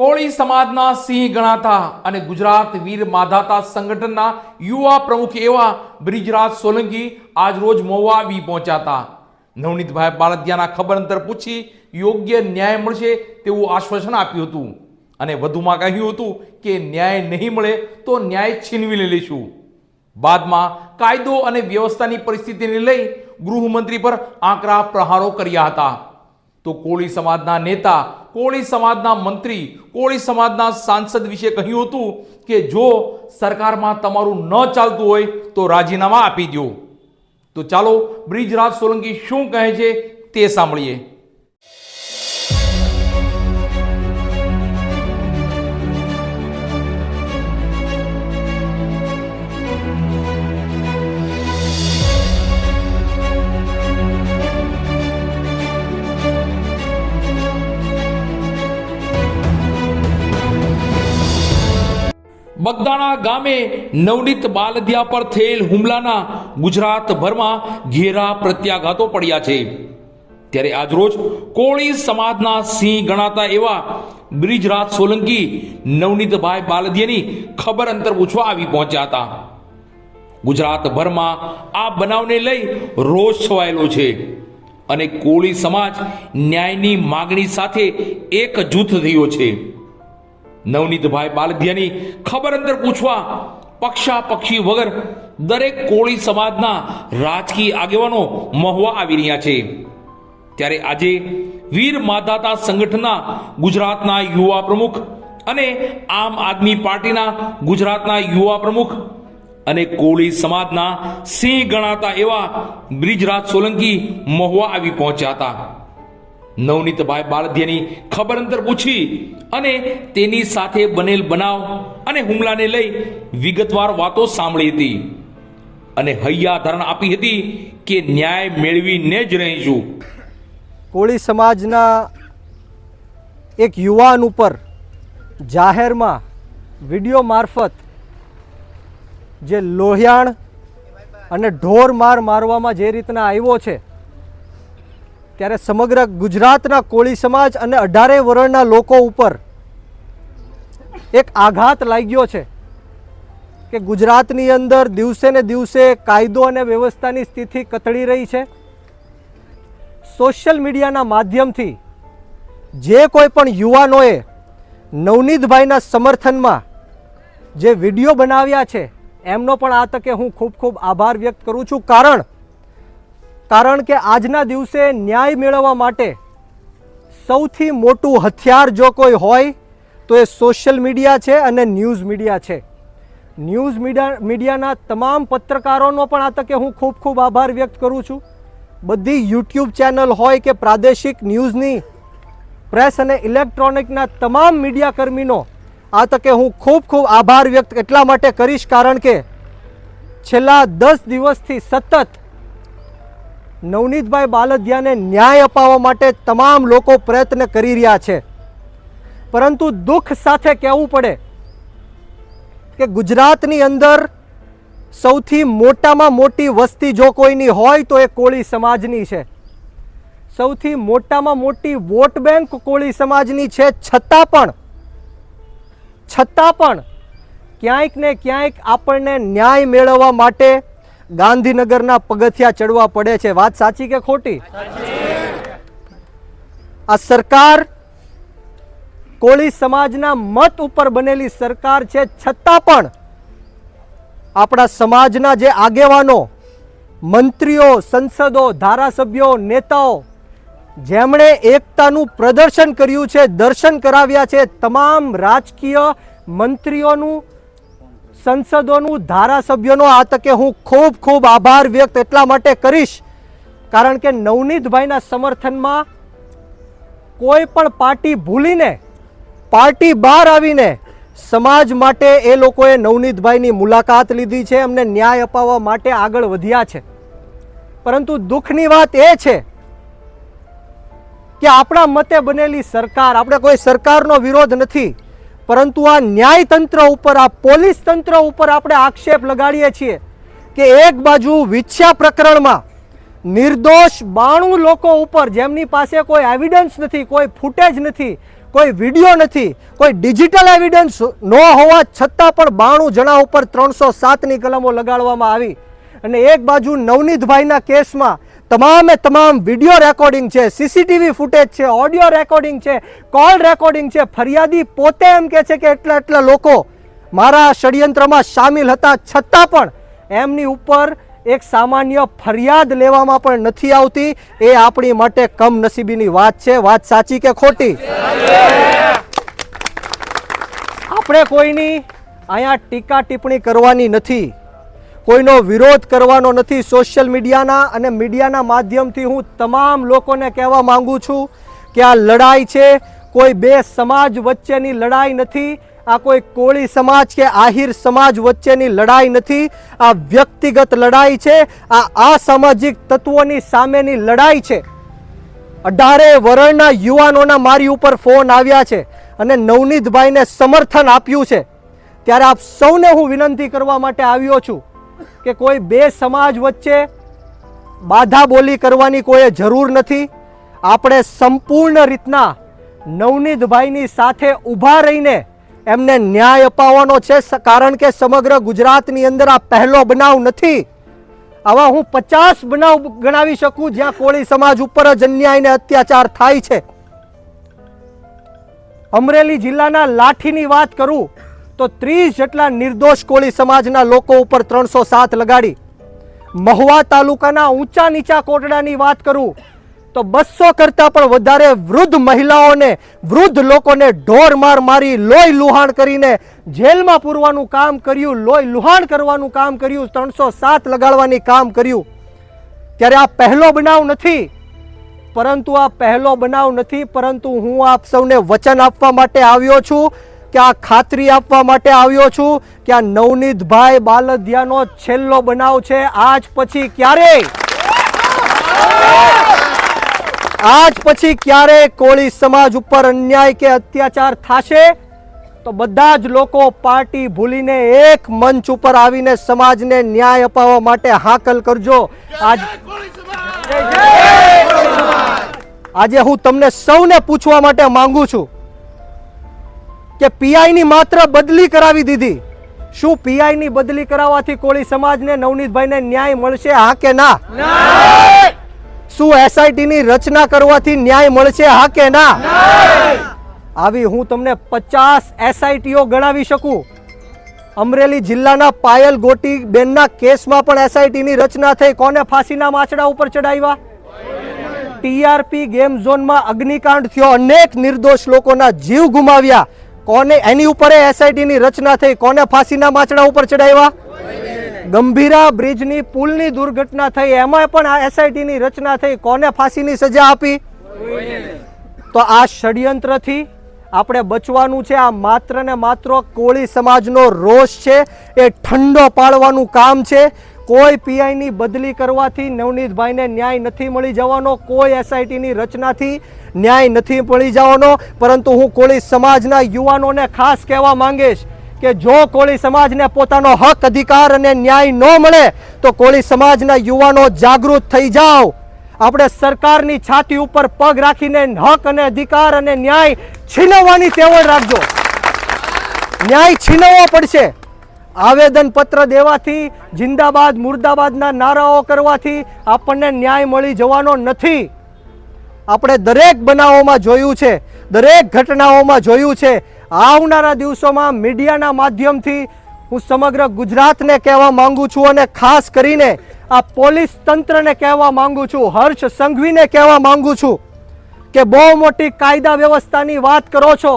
કોળી સમાજના સિંહ ગણાતા અને ગુજરાત વીર માધાતા સંગઠનના યુવા પ્રમુખ એવા બ્રિજરાજ સોલંકી આજ રોજ મહુવા આવી પહોંચ્યા હતા. નવનીતભાઈ બાલદિયાના ખબર અંતર પૂછી યોગ્ય ન્યાય મળશે તેવું આશ્વાસન આપ્યું હતું અને વધુમાં કહ્યું હતું કે ન્યાય નહીં મળે તો ન્યાય છીનવી લઈશું. બાદમાં કાયદો અને વ્યવસ્થાની પરિસ્થિતિને લઈ ગૃહમંત્રી પર આકરા પ્રહારો કર્યા હતા. તો કોળી સમાજના નેતા, કોળી સમાજના મંત્રી, કોળી સમાજના સાંસદ વિશે કહ્યું હતું કે જો સરકારમાં તમારું ન ચાલતું હોય તો રાજીનામા આપી દો. તો ચાલો બ્રિજરાજ સોલંકી શું કહે છે તે સાંભળીએ. બગદાણા ગામે નવનીત બાલદિયા પર થયેલ હુમલાના ગુજરાતભરમાં ઘેરા પ્રત્યાઘાતો પડ્યા છે. ત્યારે આજરોજ કોળી સમાજના સિંહ ગણાતા એવા બ્રિજરાજ સોલંકી નવનીતભાઈ બાલદિયાની ખબર અંતર પૂછવા આવી પહોંચ્યા હતા. ગુજરાતભરમાં આ બનાવને લઈ રોષ છવાયેલો છે અને કોળી સમાજ ન્યાયની માગણી સાથે એક જૂથ થયો છે. નવનીતભાઈ બાલદિયાની ખબર અંતર પૂછવા પક્ષાપક્ષી વગર દરેક કોળી સમાજના રાજકીય આગેવાનો મહુવા આવી રહ્યા છે. ત્યારે આજે વીર માધાતા સંગઠનના ગુજરાતના યુવા પ્રમુખ અને આમ આદમી પાર્ટીના ગુજરાતના યુવા પ્રમુખ અને કોળી સમાજના સિંહ ગણાતા એવા બ્રિજરાજ સોલંકી મહુવા આવી પહોંચ્યા હતા. નવનીતભાઈ બાલદિયાની ખબર અંતર પૂછી અને તેની સાથે બનેલ બનાવ અને હુમલાને લઈ વિગતવાર વાતો સાંભળી હતી અને હૈયાધારણ આપી હતી કે ન્યાય મેળવીને જ રહીશું. કોળી સમાજના એક યુવાન ઉપર જાહેરમાં વિડીયો મારફત જે લોહિયાણ અને ઢોર મારવામાં જે રીતના આવ્યો છે, ત્યારે સમગ્ર ગુજરાતના કોળી સમાજ અને 18 વર્ણના લોકો ઉપર એક આઘાત લાગ્યો છે કે ગુજરાતની અંદર દિવસે ને દિવસે કાયદો અને વ્યવસ્થાની સ્થિતિ કથળી રહી છે. સોશિયલ મીડિયાના માધ્યમથી જે કોઈ પણ યુવાનોએ નવનીતભાઈના સમર્થનમાં જે વિડીયો બનાવ્યા છે એમનો પણ આ તકે હું ખૂબ આભાર વ્યક્ત કરું છું. કારણ કે આજના દિવસે ન્યાય મેળવવા માટે સૌથી મોટું હથિયાર જો કોઈ હોય તો એ સોશિયલ મીડિયા છે અને ન્યૂઝ મીડિયા છે. ન્યૂઝ મીડિયાના તમામ પત્રકારોનો પણ આ તકે હું ખૂબ આભાર વ્યક્ત કરું છું. બધી યુટ્યુબ ચેનલ હોય કે પ્રાદેશિક ન્યૂઝની પ્રેસ અને ઇલેક્ટ્રોનિકના તમામ મીડિયા કર્મીનો આ તકે હું ખૂબ આભાર વ્યક્ત એટલા માટે કરીશ કારણ કે છેલ્લા 10 દિવસથી સતત નવનીતભાઈ બાલદિયાને ન્યાય અપાવવા માટે તમામ લોકો પ્રયત્ન કરી રહ્યા છે. પરંતુ દુઃખ સાથે કહેવું પડે કે ગુજરાતની અંદર સૌથી મોટામાં મોટી વસ્તી જો કોઈની હોય તો એ કોળી સમાજની છે. સૌથી મોટામાં મોટી વોટ બેંક કોળી સમાજની છે. છતાં પણ ક્યાંક ને ક્યાંક આપણને ન્યાય મેળવવા માટે ગાંધીનગરના પગથિયા ચડવા પડે છે. વાત સાચી કે ખોટી? આ સરકાર કોળી સમાજના મત ઉપર બનેલી સરકાર છે. છતાં પણ આપણા સમાજના જે આગેવાનો, મંત્રીઓ, સંસદો, ધારાસભ્યો, નેતાઓ જેમણે એકતાનું પ્રદર્શન કર્યું છે, દર્શન કરાવ્યા છે, તમામ રાજકીય મંત્રીઓનું, સંસદોનું, ધારાસભ્યોનો આ તકે હું ખૂબ આભાર વ્યક્ત એટલા માટે કરીશ કારણ કે નવનીતભાઈના સમર્થનમાં કોઈ પણ પાર્ટી ભૂલીને પાર્ટી બહાર આવીને સમાજ માટે એ લોકોએ નવનીતભાઈની મુલાકાત લીધી છે, અમને ન્યાય અપાવવા માટે આગળ વધ્યા છે. પરંતુ દુઃખની વાત એ છે કે આપણા મતે બનેલી સરકાર, આપણે કોઈ સરકારનો વિરોધ નથી, પરંતુ આ ન્યાયતંત્ર ઉપર, આ પોલીસ તંત્ર ઉપર આપણે આક્ષેપ લગાડીએ છીએ કે એક બાજુ વિછ્યા પ્રકરણમાં નિર્દોષ 92 લોકો ઉપર જેમની પાસે કોઈ એવિડન્સ નથી, કોઈ ફૂટેજ નથી, કોઈ વિડીયો નથી, કોઈ ડિજિટલ એવિડન્સ ન હોવા છતાં પણ 92 જણા ઉપર 307ની કલમો લગાડવામાં આવી. અને એક બાજુ નવનીતભાઈના કેસમાં તમામે તમામ વિડીયો રેકોર્ડિંગ છે, સીસીટીવી ફૂટેજ છે, ઓડિયો રેકોર્ડિંગ છે, કોલ રેકોર્ડિંગ છે. ફરિયાદી પોતે એમ કહે છે કે એટલા લોકો મારા ષડયંત્રમાં સામેલ હતા, છતાં પણ એમની ઉપર એક સામાન્ય ફરિયાદ લેવામાં પણ નથી આવતી. એ આપણી માટે કમનસીબીની વાત છે. વાત સાચી કે ખોટી? આપણે કોઈની અહીંયા ટીકા ટિપ્પણી કરવાની નથી, કોઈનો વિરોધ કરવાનો નથી. સોશિયલ મીડિયાના અને મીડિયાના માધ્યમથી હું તમામ લોકોને કહેવા માંગુ છું કે આ લડાઈ છે કોઈ બે સમાજ વચ્ચેની લડાઈ નથી. આ કોઈ કોળી સમાજ કે આહિર સમાજ વચ્ચેની લડાઈ નથી. આ વ્યક્તિગત લડાઈ છે. આ અસામાજિક તત્વોની સામેની લડાઈ છે. 18 વર્ષના યુવાનોના મારી ઉપર ફોન આવ્યા છે અને નવનીતભાઈને સમર્થન આપ્યું છે. ત્યારે આપ સૌને હું વિનંતી કરવા માટે આવ્યો છું કે કોઈ બે સમાજ વચ્ચે બાધા બોલી કરવાની કોઈ જરૂર નથી. આપણે સંપૂર્ણ રીતના નવનીતભાઈની સાથે ઊભા રહીને એમને ન્યાય અપાવવાનો છે. કારણ કે સમગ્ર ગુજરાતની અંદર આ પહેલો બનાવ નથી. આવા હું 50 બનાવ ગણાવી શકું જ્યાં કોળી સમાજ ઉપર જ અન્યાય અને અત્યાચાર થાય છે. અમરેલી જિલ્લાના લાઠીની વાત કરું તો 30 જેટલા નિર્દોષ કોળી સમાજના લોકો ઉપર 307 લગાડી. મહુવા તાલુકાના ઊંચા નીચા કોટડાની વાત કરું તો 200 કરતા પણ વધારે વૃદ્ધ મહિલાઓને, વૃદ્ધ લોકોને ઢોર માર મારી લોહી લુહાણ કરીને જેલમાં પૂરવાનું કામ કર્યું, લોહી લુહાણ કરવાનું કામ કર્યું, 307 લગાડવાની કામ કર્યું. ત્યારે આ પહેલો બનાવ નથી, પરંતુ હું આપ સૌને વચન આપવા માટે આવ્યો છું કે આ ખાતરી આપવા માટે આવ્યો છું કે આ નવનીતભાઈ બાલદિયાનો છેલ્લો બનાવ છે. આજ પછી ક્યારે કોળી સમાજ ઉપર અન્યાય કે અત્યાચાર થશે તો બધા જ લોકો પાર્ટી ભૂલીને એક મંચ ઉપર આવીને સમાજને ન્યાય અપાવવા માટે હાકલ કરજો. આજે હું તમને સૌને પૂછવા માટે માંગુ છું કે પીઆઈની માત્ર બદલી કરાવી દીધી. શું પીઆઈની બદલી કરાવવાથી કોળી સમાજને, નવનીતભાઈને ન્યાય મળશે? હા કે ના? શું એસઆઈટીની રચના કરવાથી ન્યાય મળશે? હા કે ના? આવી હું તમને 50 એસઆઈટીઓ ગણાવી શકું. અમરેલી જિલ્લાના પાયલ ગોટી બેનના કેસમાં પણ એસઆઈટીની રચના થઈ. કોને ફાંસીના માચડા ઉપર ચડાવ્યા? ટીઆરપી ગેમ ઝોનમાં અગ્નિકાંડ થયો, અનેક નિર્દોષ લોકોના જીવ ગુમાવ્યા. કોને એની ઉપર એસઆઈટીની રચના થઈ? કોને ફાંસીના માચડા ઉપર ચડાવ્યા? ગંભીરા બ્રિજની પુલની દુર્ઘટના થઈ, એમાં પણ આ એસઆઈટીની રચના થઈ. કોને ફાંસીની સજા આપી? તો આ ષડયંત્રથી આપણે બચવાનું છે. આ માત્ર ને માત્ર કોળી સમાજનો રોષ છે, એ ઠંડો પાડવાનું કામ છે. કોઈ પીઆઈની બદલી કરવાથી નવનીતભાઈને ન્યાય નથી મળી જવાનો, કોઈ એસઆઈટીની રચનાથી ન્યાય નથી મળી જવાનો. પરંતુ હું કોળી સમાજના યુવાનોને ખાસ કહેવા માંગીશ કે જો કોળી સમાજને પોતાનો હક, અધિકાર અને ન્યાય ન મળે તો કોળી સમાજના યુવાનો જાગૃત થઈ જાઓ. આપણે સરકારની છાતી ઉપર પગ રાખીને હક અને અધિકાર અને ન્યાય છીનવવાની તેવડ રાખજો. ન્યાય છીનવવો પડશે. આવેદન પત્ર દેવાથી, જિંદાબાદ મુર્દાબાદના નારાઓ કરવાથી આપણને ન્યાય મળી જવાનો નથી. આપણે દરેક બનાવોમાં જોયું છે, દરેક ઘટનાઓમાં જોયું છે. આવનારા દિવસોમાં મીડિયાના માધ્યમથી હું સમગ્ર ગુજરાતને કહેવા માંગુ છું અને ખાસ કરીને આ પોલીસ તંત્રને કહેવા માંગુ છું, હર્ષ સંઘવીને કહેવા માંગુ છું કે બહુ મોટી કાયદા વ્યવસ્થાની વાત કરો છો,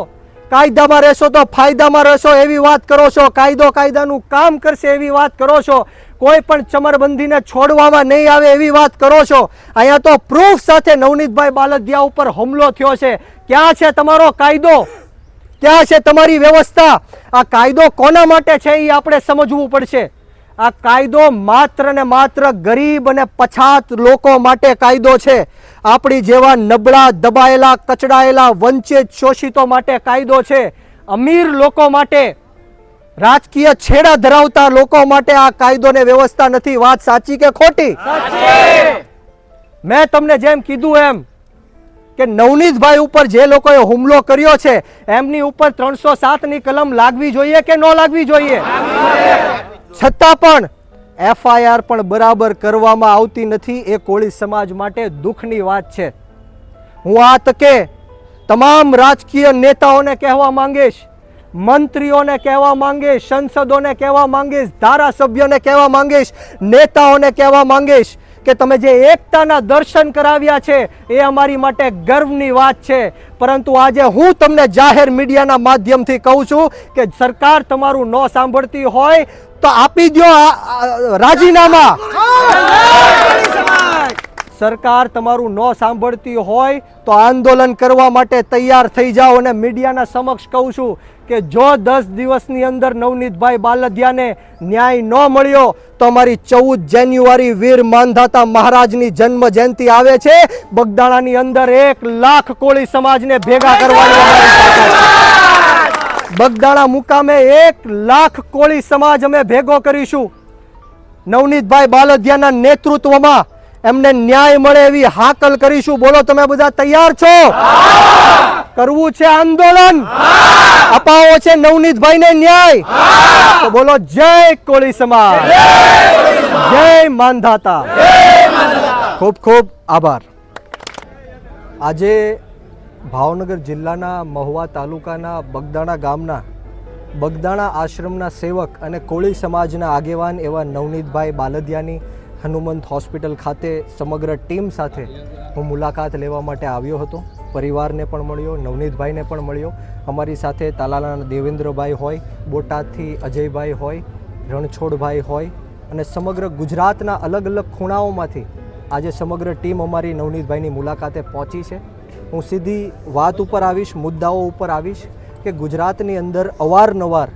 કાયદામાં રહેશો તો ફાયદામાં રહેશો એવી વાત કરો છો, કાયદો કાયદાનું કામ કરશે એવી વાત કરો છો, કોઈ પણ ચમરબંધીને છોડવામાં નહીં આવે એવી વાત કરો છો. અહીંયા તો પ્રૂફ સાથે નવનીતભાઈ બાલદિયા ઉપર હુમલો થયો છે. ક્યાં છે તમારો કાયદો? ક્યાં છે તમારી વ્યવસ્થા? આ કાયદો કોના માટે છે એ આપણે સમજવું પડશે. આ કાયદો માત્ર ને માત્ર ગરીબ અને પછાત લોકો માટે કાયદો છે. આપણી જેવા નબળા, દબાયેલા, કચડાયેલા, વંચિત, શોષિતો માટે કાયદો છે. અમીર લોકો માટે, રાજકીય છેડા ધરાવતા લોકો માટે આ કાયદો ને વ્યવસ્થા નથી. વાત સાચી કે ખોટી? મેં તમને જેમ કીધું એમ કે નવનીતભાઈ ઉપર જે લોકોએ હુમલો કર્યો છે એમની ઉપર 307ની કલમ લાગવી જોઈએ કે ન લાગવી જોઈએ? છતાં પણ FIR પણ બરાબર કરવામાં આવતી નથી. એ કોળી સમાજ માટે દુઃખની વાત છે. હું આ તકે તમામ રાજકીય નેતાઓને કહેવા માંગીશ, મંત્રીઓને કહેવા માંગીશ, સંસદોને કહેવા માંગીશ, ધારાસભ્યોને કહેવા માંગીશ, નેતાઓને કહેવા માંગીશ કે તમે જે એકતાના દર્શન કરાવ્યા છે એ અમારી માટે ગર્વની વાત છે. પરંતુ આજે હું તમને જાહેર મીડિયાના માધ્યમથી કહું છું કે સરકાર તમારું ન સાંભળતી હોય તો આપી દો રાજીનામા. સરકાર તમારું ન સાંભળતી હોય તો આંદોલન કરવા માટે તૈયાર થઈ જાઓ. અને મીડિયાના સમક્ષ કહું છું કે જો 10 દિવસની અંદર નવનીતભાઈ બાલદિયાને ન્યાય ન મળ્યો તો અમારી 14 જાન્યુઆરી વીર માંધાતા મહારાજની જન્મ જયંતિ આવે છે. બગદાણાની અંદર 1 લાખ કોળી સમાજને ભેગા કરવાની બગદાણા મુકામે 1 લાખ કોળી સમાજ અમે ભેગો કરીશું. નવનીતભાઈ બાલદિયાના નેતૃત્વમાં એમને ન્યાય મળે એવી હાકલ કરીશું. બોલો, તમે બધા તૈયાર છો? કરવું છે આંદોલન, અપાવો છે નવનીતભાઈને ન્યાય, તો બોલો જય કોળી સમાજ, જય માંધાતા. ખૂબ ખૂબ આભાર. આજે ભાવનગર જિલ્લાના મહુવા તાલુકાના બગદાણા ગામના બગદાણા આશ્રમના સેવક અને કોળી સમાજના આગેવાન એવા નવનીતભાઈ બાલદિયાની હનુમંત હોસ્પિટલ ખાતે સમગ્ર ટીમ સાથે હું મુલાકાત લેવા માટે આવ્યો હતો. પરિવારને પણ મળ્યો, નવનીતભાઈને પણ મળ્યો. અમારી સાથે તાલાલાના દેવેન્દ્રભાઈ હોય, બોટાદથી અજયભાઈ હોય, રણછોડભાઈ હોય અને સમગ્ર ગુજરાતના અલગ અલગ ખૂણાઓમાંથી આજે સમગ્ર ટીમ અમારી નવનીતભાઈની મુલાકાતે પહોંચી છે. હું સીધી વાત ઉપર આવીશ, મુદ્દાઓ ઉપર આવીશ કે ગુજરાતની અંદર અવારનવાર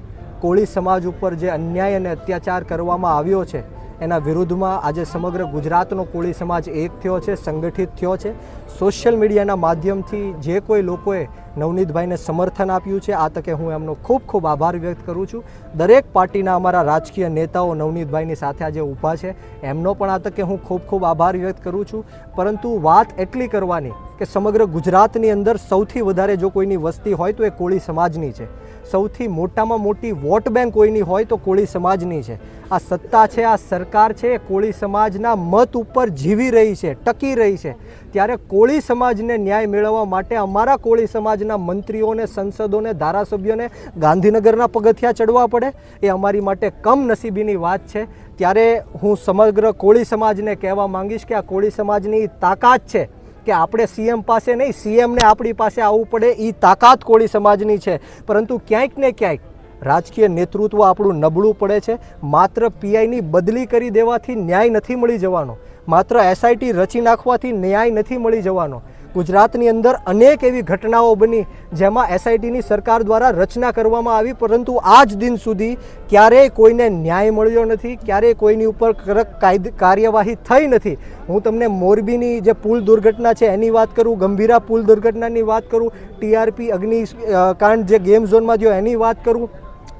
કોળી સમાજ ઉપર જે અન્યાય અને અત્યાચાર કરવામાં આવ્યો છે એના વિરુદ્ધમાં આજે સમગ્ર ગુજરાતનો કોળી સમાજ એક થયો છે, સંગઠિત થયો છે. સોશિયલ મીડિયાના માધ્યમથી જે કોઈ લોકોએ નવનીતભાઈને સમર્થન આપ્યું છે આ તકે હું એમનો ખૂબ ખૂબ આભાર વ્યક્ત કરું છું. દરેક પાર્ટીના અમારા રાજકીય નેતાઓ નવનીતભાઈની સાથે આજે ઊભા છે, એમનો પણ આ તકે હું ખૂબ ખૂબ આભાર વ્યક્ત કરું છું. પરંતુ વાત એટલી કરવાની કે સમગ્ર ગુજરાતની અંદર સૌથી વધારે જો કોઈની વસ્તી હોય તો એ કોળી સમાજની છે. સૌથી મોટામાં મોટી વોટ બેંક કોઈની હોય તો કોળી સમાજની છે. આ સત્તા છે, આ સરકાર છે, એ કોળી સમાજના મત ઉપર જીવી રહી છે, ટકી રહી છે. ત્યારે કોળી સમાજને ન્યાય મેળવવા માટે અમારા કોળી સમાજના મંત્રીઓને, સંસદોને, ધારાસભ્યોને ગાંધીનગરના પગથિયા ચડવા પડે એ અમારી માટે કમનસીબીની વાત છે. ત્યારે હું સમગ્ર કોળી સમાજને કહેવા માંગીશ કે આ કોળી સમાજની તાકાત છે કે આપણે સીએમ પાસે નહીં, સીએમને આપણી પાસે આવવું પડે, એ તાકાત કોળી સમાજની છે. પરંતુ ક્યાંક ને ક્યાંક રાજકીય નેતૃત્વ આપણું નબળું પડે છે. માત્ર પીઆઈની બદલી કરી દેવાથી ન્યાય નથી મળી જવાનો, માત્ર એસઆઈટી રચી નાખવાથી ન્યાય નથી મળી જવાનો. ગુજરાતની અંદર અનેક એવી ઘટનાઓ બની જેમાં એસઆઈટીની સરકાર દ્વારા રચના કરવામાં આવી, પરંતુ આજ દિન સુધી ક્યારેય કોઈને ન્યાય મળ્યો નથી, ક્યારેય કોઈની ઉપર કડક કાર્યવાહી થઈ નથી. હું તમને મોરબીની જે પુલ દુર્ઘટના છે એની વાત કરું, ગંભીરા પુલ દુર્ઘટનાની વાત કરું, ટીઆરપી અગ્નિકાંડ જે ગેમ ઝોનમાં થયો એની વાત કરું,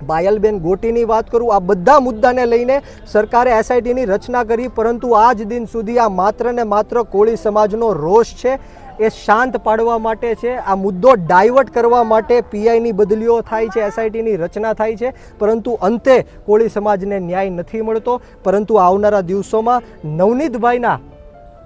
પાયલબેન ગોટીની વાત કરું. આ બધા મુદ્દાને લઈને સરકારે એસઆઈટીની રચના કરી, પરંતુ આજ દિન સુધી આ માત્ર ને માત્ર કોળી સમાજનો રોષ છે એ શાંત પાડવા માટે છે. આ મુદ્દો ડાયવર્ટ કરવા માટે પીઆઈની બદલીઓ થાય છે, એસઆઈટીની રચના થાય છે, પરંતુ અંતે કોળી સમાજને ન્યાય નથી મળતો. પરંતુ આવનારા દિવસોમાં નવનીતભાઈના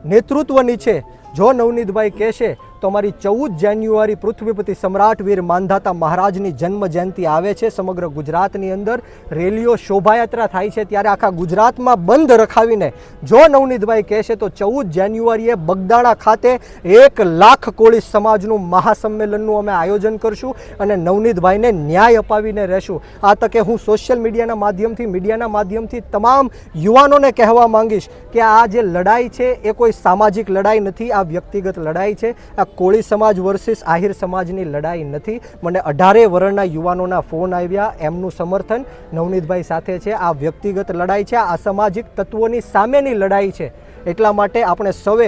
નેતૃત્વ નીચે જો નવનીતભાઈ કહેશે તો અમારી 14 જાન્યુઆરી પૃથ્વીપતિ સમ્રાટ વીર માંધાતા મહારાજની જન્મ જયંતિ આવે છે. સમગ્ર ગુજરાતની અંદર રેલીઓ, શોભાયાત્રા થાય છે. ત્યારે આખા ગુજરાતમાં બંધ રખાવીને જો નવનીતભાઈ કહેશે તો 14 જાન્યુઆરીએ બગદાણા ખાતે 1 લાખ કોળી સમાજનું મહાસંમેલનનું અમે આયોજન કરશું અને નવનીતભાઈને ન્યાય અપાવીને રહેશું. આ તકે હું સોશિયલ મીડિયાના માધ્યમથી તમામ યુવાનોને કહેવા માંગીશ કે આ જે લડાઈ છે એ કોઈ સામાજિક લડાઈ નથી, આ વ્યક્તિગત લડાઈ છે. આ કોળી સમાજ વર્સિસ આહિર સમાજની લડાઈ નથી. મને 18 વર્ષના યુવાનોના ફોન આવ્યા, એમનું સમર્થન નવનીતભાઈ સાથે છે. આ વ્યક્તિગત લડાઈ છે, આ અસામાજિક તત્વોની સામેની લડાઈ છે. એટલા માટે આપણે સૌએ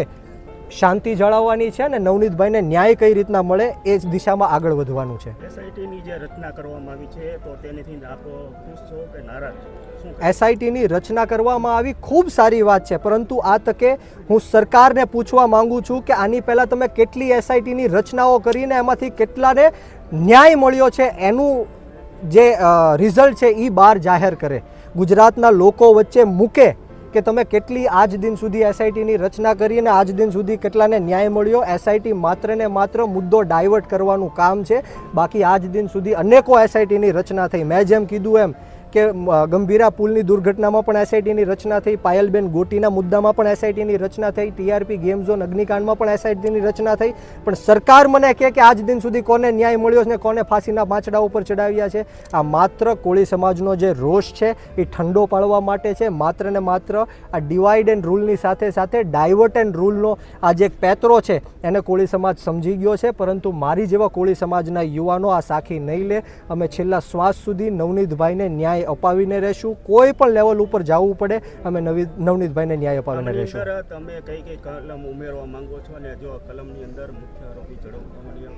શાંતિ જાળવવાની છે અને નવનીતભાઈને ન્યાય કઈ રીતના મળે એ જ દિશામાં આગળ વધવાનું છે. એસઆઈટીની જે રચના કરવામાં આવી છે તો તેનાથી આપ ખુશ છો કે નારાજ? એસઆઈટીની રચના કરવામાં આવી, ખૂબ સારી વાત છે, પરંતુ આ તકે હું સરકારને પૂછવા માંગુ છું કે આની પહેલાં તમે કેટલી એસઆઈટીની રચનાઓ કરીને એમાંથી કેટલાને ન્યાય મળ્યો છે એનું જે રિઝલ્ટ છે એ બહાર જાહેર કરે, ગુજરાતના લોકો વચ્ચે મૂકે કે તમે કેટલી આજ દિન સુધી એસઆઈટીની રચના કરી અને આજ દિન સુધી કેટલાને ન્યાય મળ્યો. એસઆઈટી માત્ર ને માત્ર મુદ્દો ડાયવર્ટ કરવાનું કામ છે, બાકી આજ દિન સુધી અનેકો એસઆઈટીની રચના થઈ. મેં જેમ કીધું એમ કે ગંભીરા પુલની દુર્ઘટનામાં પણ એસઆઈટીની રચના થઈ, પાયલબેન ગોટીના મુદ્દામાં પણ એસઆઈટીની રચના થઈ, ટીઆરપી ગેમ ઝોન અગ્નિકાંડમાં પણ એસઆઈટીની રચના થઈ, પણ સરકાર મને કહે કે આજ દિન સુધી કોને ન્યાય મળ્યો છે ને કોને ફાંસીના પાંચડા ઉપર ચડાવ્યા છે. આ માત્ર કોળી સમાજનો જે રોષ છે એ ઠંડો પાડવા માટે છે. માત્ર ને માત્ર આ ડિવાઈડ એન્ડ રૂલની સાથે સાથે ડાયવર્ટ એન્ડ રૂલનો આ જે એક પેતરો છે એને કોળી સમાજ સમજી ગયો છે, પરંતુ મારી જેવા કોળી સમાજના યુવાનો આ સાખી નહીં લે. અમે છેલ્લા શ્વાસ સુધી નવનીતભાઈને ન્યાય અપાવીને રહેશું. કોઈ પણ લેવલ ઉપર જવું પડે અમે નવનીતભાઈને ન્યાય અપાવીને રહેશું. તમે કઈ કલમ ઉમેરવા માંગો છો અને જો કલમની અંદર મુખ્ય આરોપી ઝડપવાની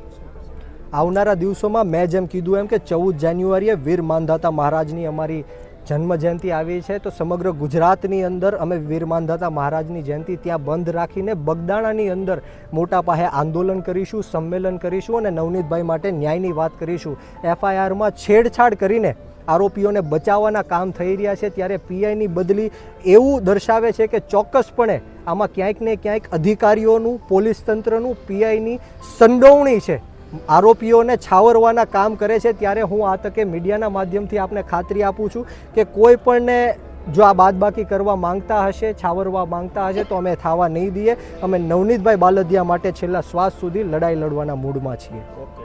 આવનારા દિવસોમાં મેં જેમ કીધું એમ કે 14 જાન્યુઆરીએ વીર માંધાતા મહારાજની અમારી જન્મ જયંતિ આવી છે, તો સમગ્ર ગુજરાતની અંદર અમે વીર માંધાતા મહારાજની જયંતિ ત્યાં બંધ રાખીને બગદાણાની અંદર મોટા પાયે આંદોલન કરીશું, સંમેલન કરીશું અને નવનીતભાઈ માટે ન્યાયની વાત કરીશું. એફઆઈઆરમાં છેડછાડ કરીને આરોપીઓને બચાવવાના કામ થઈ રહ્યા છે, ત્યારે પીઆઈની બદલી એવું દર્શાવે છે કે ચોક્કસપણે આમાં ક્યાંક ને ક્યાંક અધિકારીઓનું, પોલીસ તંત્રનું, પીઆઈની સંડોવણી છે, આરોપીઓને છાવરવાના કામ કરે છે. ત્યારે હું આ તકે મીડિયાના માધ્યમથી આપને ખાતરી આપું છું કે કોઈ પણને જો આ બાદબાકી કરવા માંગતા હશે, છાવરવા માંગતા હશે તો અમે થવા નહીં દઈએ. અમે નવનીતભાઈ બાલદિયા માટે છેલ્લા શ્વાસ સુધી લડાઈ લડવાના મૂડમાં છીએ. ઓકે.